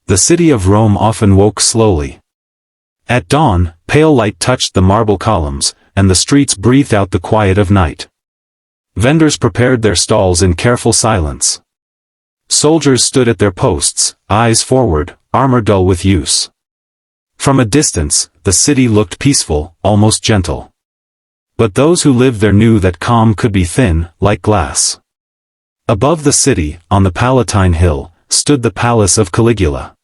the city of Rome often woke slowly. At dawn, pale light touched the marble columns, and the streets breathed out the quiet of night. Vendors prepared their stalls in careful silence. Soldiers stood at their posts, eyes forward, armor dull with use. From a distance, the city looked peaceful, almost gentle. But those who lived there knew that calm could be thin, like glass. Above the city, on the Palatine Hill, stood the palace of Caligula.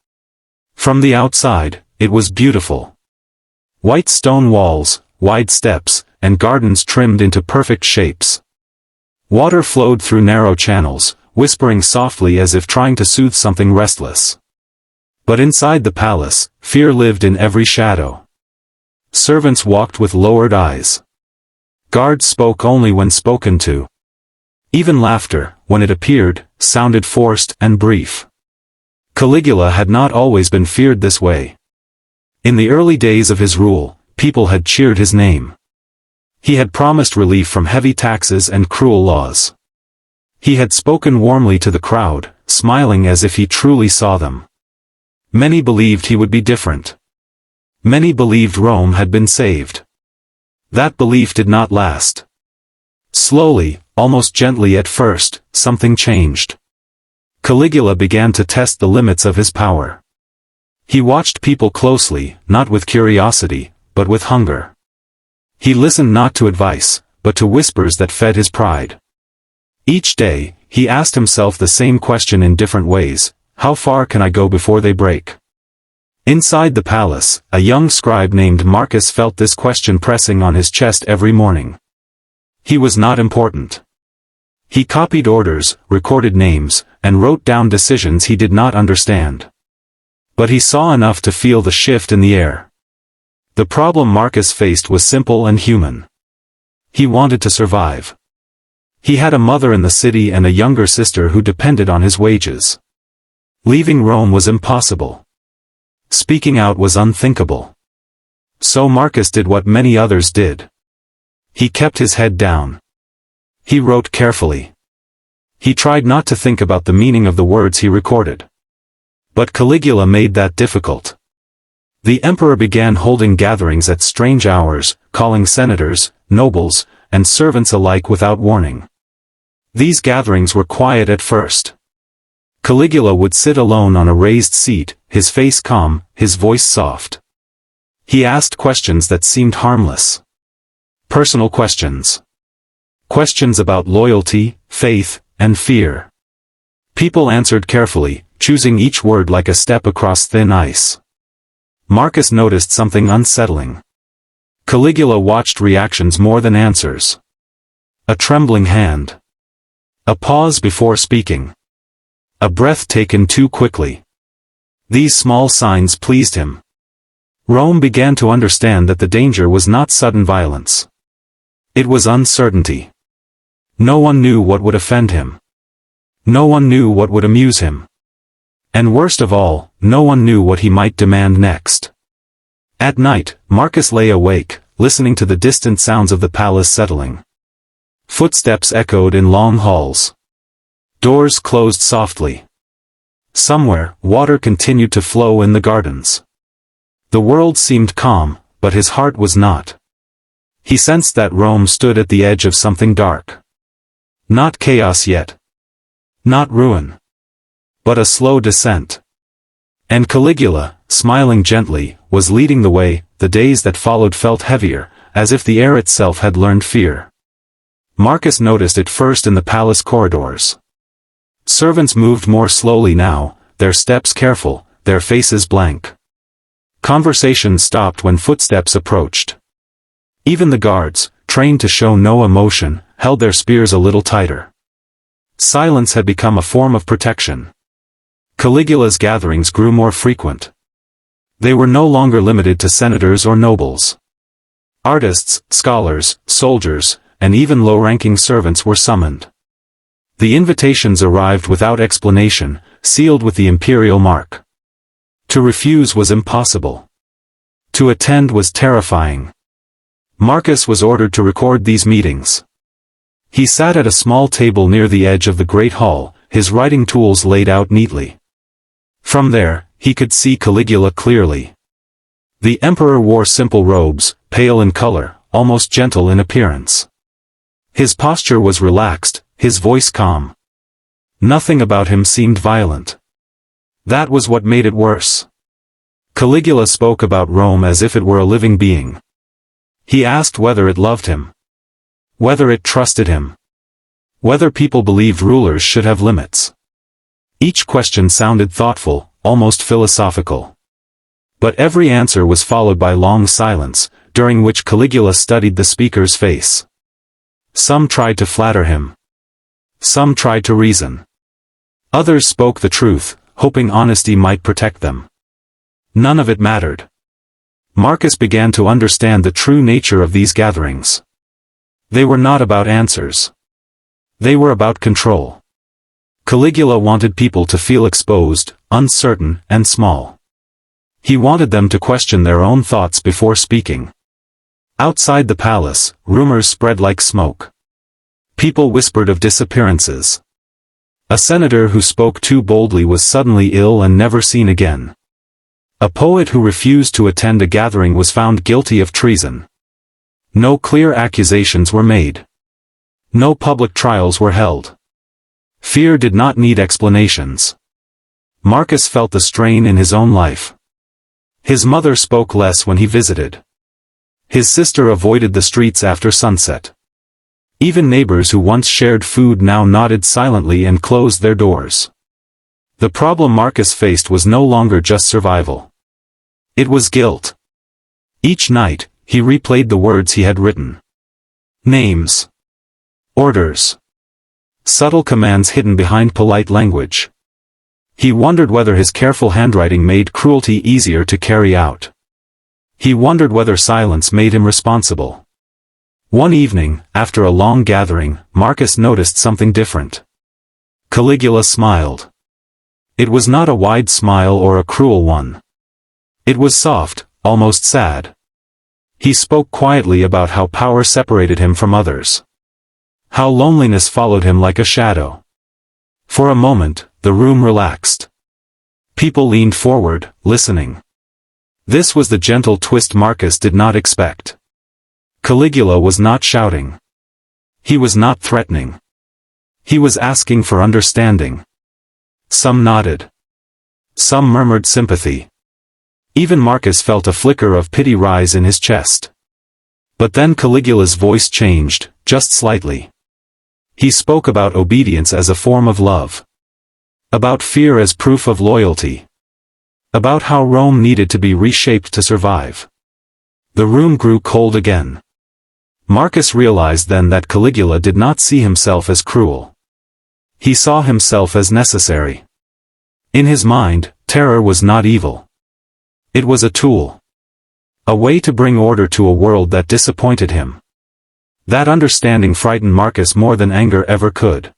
From the outside, it was beautiful. White stone walls, wide steps, and gardens trimmed into perfect shapes. Water flowed through narrow channels, whispering softly as if trying to soothe something restless. But inside the palace, fear lived in every shadow. Servants walked with lowered eyes. Guards spoke only when spoken to. Even laughter, when it appeared, sounded forced and brief. Caligula had not always been feared this way. In the early days of his rule, people had cheered his name. He had promised relief from heavy taxes and cruel laws. He had spoken warmly to the crowd, smiling as if he truly saw them. Many believed he would be different. Many believed Rome had been saved. That belief did not last. Slowly, almost gently at first, something changed. Caligula began to test the limits of his power. He watched people closely, not with curiosity, but with hunger. He listened not to advice, but to whispers that fed his pride. Each day, he asked himself the same question in different ways: how far can I go before they break? Inside the palace, a young scribe named Marcus felt this question pressing on his chest every morning. He was not important. He copied orders, recorded names, and wrote down decisions he did not understand. But he saw enough to feel the shift in the air. The problem Marcus faced was simple and human. He wanted to survive. He had a mother in the city and a younger sister who depended on his wages. Leaving Rome was impossible. Speaking out was unthinkable. So Marcus did what many others did. He kept his head down. He wrote carefully. He tried not to think about the meaning of the words he recorded. But Caligula made that difficult. The emperor began holding gatherings at strange hours, calling senators, nobles, and servants alike without warning. These gatherings were quiet at first. Caligula would sit alone on a raised seat, his face calm, his voice soft. He asked questions that seemed harmless. Personal questions. Questions about loyalty, faith, and fear. People answered carefully, choosing each word like a step across thin ice. Marcus noticed something unsettling. Caligula watched reactions more than answers. A trembling hand. A pause before speaking. A breath taken too quickly. These small signs pleased him. Rome began to understand that the danger was not sudden violence. It was uncertainty. No one knew what would offend him. No one knew what would amuse him. And worst of all, no one knew what he might demand next. At night, Marcus lay awake, listening to the distant sounds of the palace settling. Footsteps echoed in long halls. Doors closed softly. Somewhere, water continued to flow in the gardens. The world seemed calm, but his heart was not. He sensed that Rome stood at the edge of something dark. Not chaos yet. Not ruin. But a slow descent. And Caligula, smiling gently, was leading the way. The days that followed felt heavier, as if the air itself had learned fear. Marcus noticed it first in the palace corridors. Servants moved more slowly now, their steps careful, their faces blank. Conversation stopped when footsteps approached. Even the guards, trained to show no emotion, held their spears a little tighter. Silence had become a form of protection. Caligula's gatherings grew more frequent. They were no longer limited to senators or nobles. Artists, scholars, soldiers, and even low-ranking servants were summoned. The invitations arrived without explanation, sealed with the imperial mark. To refuse was impossible. To attend was terrifying. Marcus was ordered to record these meetings. He sat at a small table near the edge of the great hall, his writing tools laid out neatly. From there, he could see Caligula clearly. The emperor wore simple robes, pale in color, almost gentle in appearance. His posture was relaxed, his voice calm. Nothing about him seemed violent. That was what made it worse. Caligula spoke about Rome as if it were a living being. He asked whether it loved him. Whether it trusted him. Whether people believed rulers should have limits. Each question sounded thoughtful, almost philosophical. But every answer was followed by long silence, during which Caligula studied the speaker's face. Some tried to flatter him. Some tried to reason. Others spoke the truth, hoping honesty might protect them. None of it mattered. Marcus began to understand the true nature of these gatherings. They were not about answers. They were about control. Caligula wanted people to feel exposed, uncertain, and small. He wanted them to question their own thoughts before speaking. Outside the palace, rumors spread like smoke. People whispered of disappearances. A senator who spoke too boldly was suddenly ill and never seen again. A poet who refused to attend a gathering was found guilty of treason. No clear accusations were made. No public trials were held. Fear did not need explanations. Marcus felt the strain in his own life. His mother spoke less when he visited. His sister avoided the streets after sunset. Even neighbors who once shared food now nodded silently and closed their doors. The problem Marcus faced was no longer just survival. It was guilt. Each night, he replayed the words he had written. Names. Orders. Subtle commands hidden behind polite language. He wondered whether his careful handwriting made cruelty easier to carry out. He wondered whether silence made him responsible. One evening, after a long gathering, Marcus noticed something different. Caligula smiled. It was not a wide smile or a cruel one. It was soft, almost sad. He spoke quietly about how power separated him from others. How loneliness followed him like a shadow. For a moment, the room relaxed. People leaned forward, listening. This was the gentle twist Marcus did not expect. Caligula was not shouting. He was not threatening. He was asking for understanding. Some nodded. Some murmured sympathy. Even Marcus felt a flicker of pity rise in his chest. But then Caligula's voice changed, just slightly. He spoke about obedience as a form of love. About fear as proof of loyalty. About how Rome needed to be reshaped to survive. The room grew cold again. Marcus realized then that Caligula did not see himself as cruel. He saw himself as necessary. In his mind, terror was not evil. It was a tool. A way to bring order to a world that disappointed him. That understanding frightened Marcus more than anger ever could.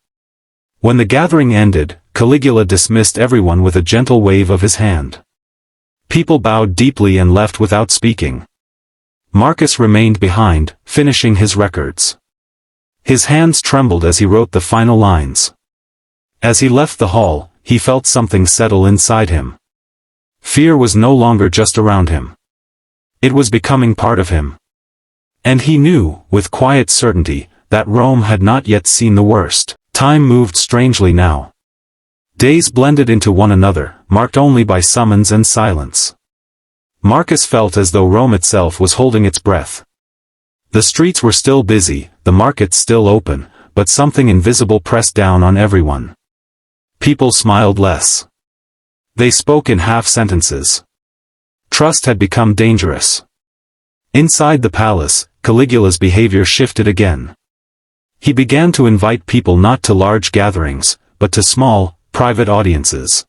When the gathering ended, Caligula dismissed everyone with a gentle wave of his hand. People bowed deeply and left without speaking. Marcus remained behind, finishing his records. His hands trembled as he wrote the final lines. As he left the hall, he felt something settle inside him. Fear was no longer just around him. It was becoming part of him. And he knew, with quiet certainty, that Rome had not yet seen the worst. Time moved strangely now. Days blended into one another, marked only by summons and silence. Marcus felt as though Rome itself was holding its breath. The streets were still busy, the markets still open, but something invisible pressed down on everyone. People smiled less. They spoke in half sentences. Trust had become dangerous. Inside the palace, Caligula's behavior shifted again. He began to invite people not to large gatherings, but to small, private audiences.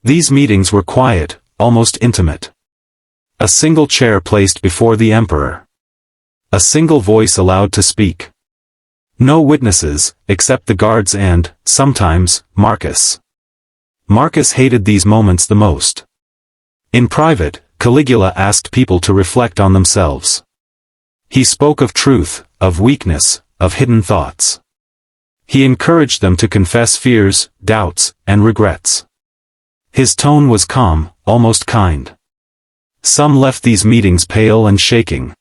These meetings were quiet, almost intimate. A single chair placed before the emperor. A single voice allowed to speak. No witnesses, except the guards and, sometimes, Marcus. Marcus hated these moments the most. In private, Caligula asked people to reflect on themselves. He spoke of truth, of weakness, of hidden thoughts. He encouraged them to confess fears, doubts, and regrets. His tone was calm, almost kind. Some left these meetings pale and shaking.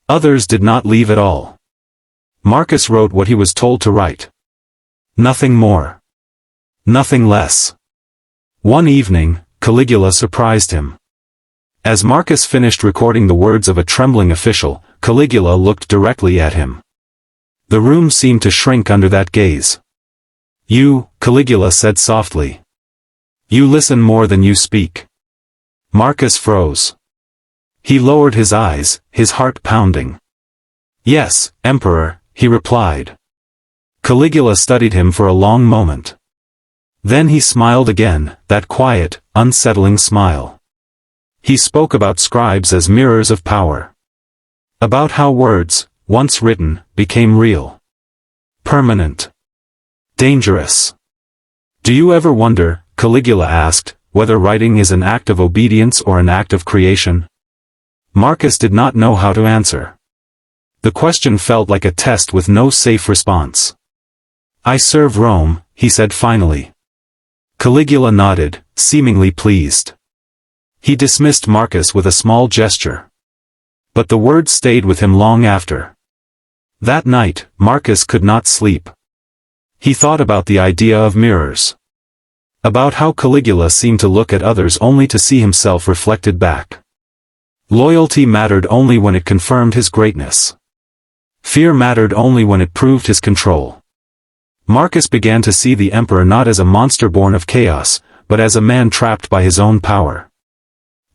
Others did not leave at all. Marcus wrote what he was told to write. Nothing more. Nothing less. One evening, Caligula surprised him. As Marcus finished recording the words of a trembling official, Caligula looked directly at him. The room seemed to shrink under that gaze. "You," Caligula said softly. "You listen more than you speak." Marcus froze. He lowered his eyes, his heart pounding. "Yes, Emperor," he replied. Caligula studied him for a long moment. Then he smiled again, that quiet, unsettling smile. He spoke about scribes as mirrors of power. About how words, once written, became real. Permanent. Dangerous. "Do you ever wonder," Caligula asked, "whether writing is an act of obedience or an act of creation?" Marcus did not know how to answer. The question felt like a test with no safe response. "I serve Rome," he said finally. Caligula nodded, seemingly pleased. He dismissed Marcus with a small gesture. But the words stayed with him long after. That night, Marcus could not sleep. He thought about the idea of mirrors. About how Caligula seemed to look at others only to see himself reflected back. Loyalty mattered only when it confirmed his greatness. Fear mattered only when it proved his control. Marcus began to see the emperor not as a monster born of chaos, but as a man trapped by his own power.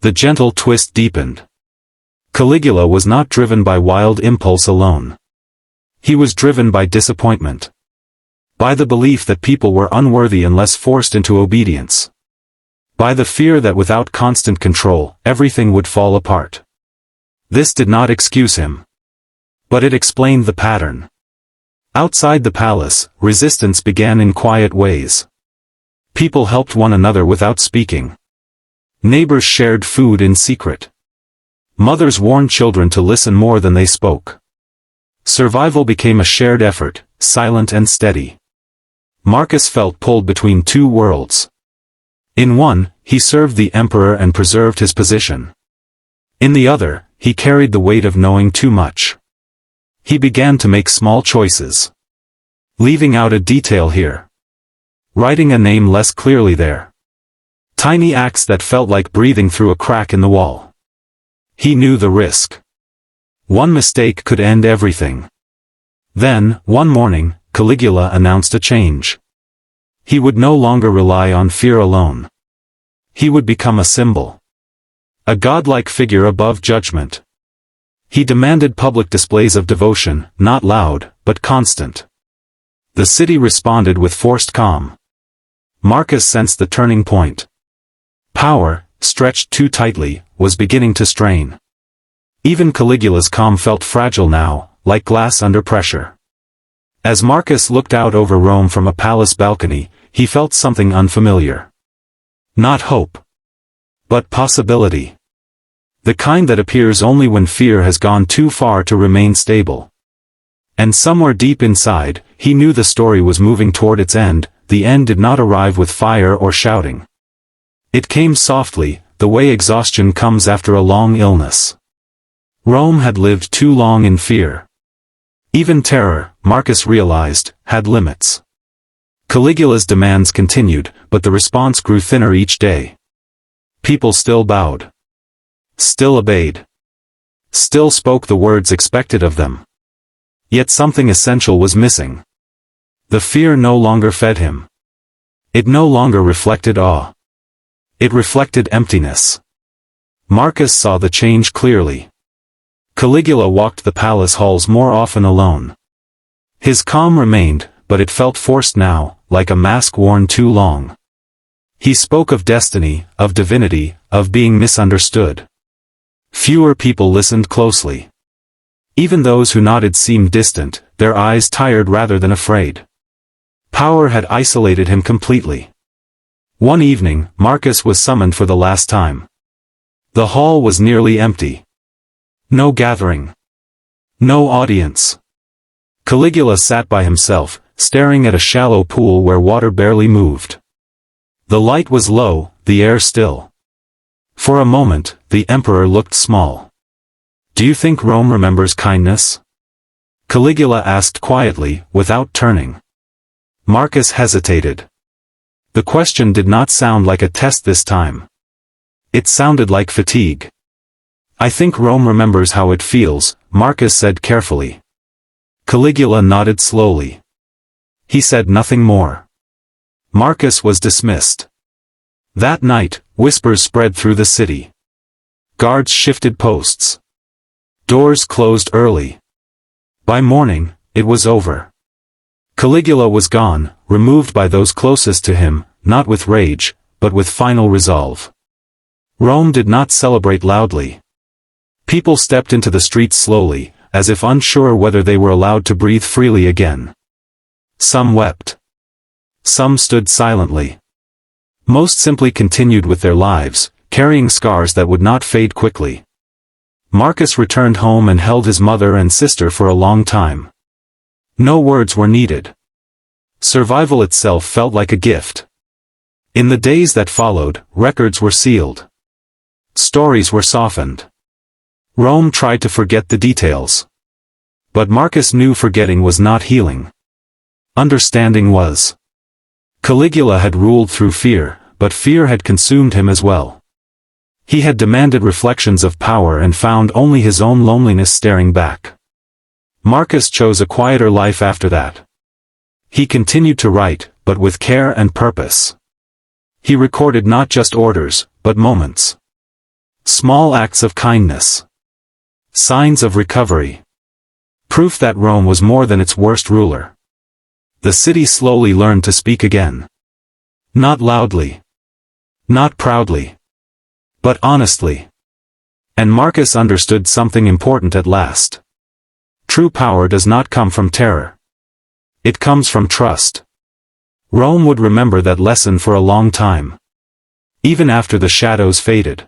The gentle twist deepened. Caligula was not driven by wild impulse alone. He was driven by disappointment. By the belief that people were unworthy unless forced into obedience. By the fear that without constant control, everything would fall apart. This did not excuse him. But it explained the pattern. Outside the palace, resistance began in quiet ways. People helped one another without speaking. Neighbors shared food in secret. Mothers warned children to listen more than they spoke. Survival became a shared effort, silent and steady. Marcus felt pulled between two worlds. In one, he served the emperor and preserved his position. In the other, he carried the weight of knowing too much. He began to make small choices. Leaving out a detail here. Writing a name less clearly there. Tiny acts that felt like breathing through a crack in the wall. He knew the risk. One mistake could end everything. Then, one morning, Caligula announced a change. He would no longer rely on fear alone. He would become a symbol. A godlike figure above judgment. He demanded public displays of devotion, not loud, but constant. The city responded with forced calm. Marcus sensed the turning point. Power, stretched too tightly, was beginning to strain. Even Caligula's calm felt fragile now, like glass under pressure. As Marcus looked out over Rome from a palace balcony, he felt something unfamiliar. Not hope. But possibility. The kind that appears only when fear has gone too far to remain stable. And somewhere deep inside, he knew the story was moving toward its end. The end did not arrive with fire or shouting. It came softly, the way exhaustion comes after a long illness. Rome had lived too long in fear. Even terror, Marcus realized, had limits. Caligula's demands continued, but the response grew thinner each day. People still bowed. Still obeyed. Still spoke the words expected of them. Yet something essential was missing. The fear no longer fed him. It no longer reflected awe. It reflected emptiness. Marcus saw the change clearly. Caligula walked the palace halls more often alone. His calm remained, but it felt forced now, like a mask worn too long. He spoke of destiny, of divinity, of being misunderstood. Fewer people listened closely. Even those who nodded seemed distant, their eyes tired rather than afraid. Power had isolated him completely. One evening, Marcus was summoned for the last time. The hall was nearly empty. No gathering. No audience. Caligula sat by himself, staring at a shallow pool where water barely moved. The light was low, the air still. For a moment, the emperor looked small. "Do you think Rome remembers kindness?" Caligula asked quietly, without turning. Marcus hesitated. The question did not sound like a test this time. It sounded like fatigue. "I think Rome remembers how it feels," Marcus said carefully. Caligula nodded slowly. He said nothing more. Marcus was dismissed. That night, whispers spread through the city. Guards shifted posts. Doors closed early. By morning, it was over. Caligula was gone, removed by those closest to him, not with rage, but with final resolve. Rome did not celebrate loudly. People stepped into the streets slowly, as if unsure whether they were allowed to breathe freely again. Some wept. Some stood silently. Most simply continued with their lives, carrying scars that would not fade quickly. Marcus returned home and held his mother and sister for a long time. No words were needed. Survival itself felt like a gift. In the days that followed, records were sealed. Stories were softened. Rome tried to forget the details. But Marcus knew forgetting was not healing. Understanding was. Caligula had ruled through fear, but fear had consumed him as well. He had demanded reflections of power and found only his own loneliness staring back. Marcus chose a quieter life after that. He continued to write, but with care and purpose. He recorded not just orders, but moments. Small acts of kindness. Signs of recovery. Proof that Rome was more than its worst ruler. The city slowly learned to speak again. Not loudly. Not proudly. But honestly. And Marcus understood something important at last. True power does not come from terror. It comes from trust. Rome would remember that lesson for a long time. Even after the shadows faded.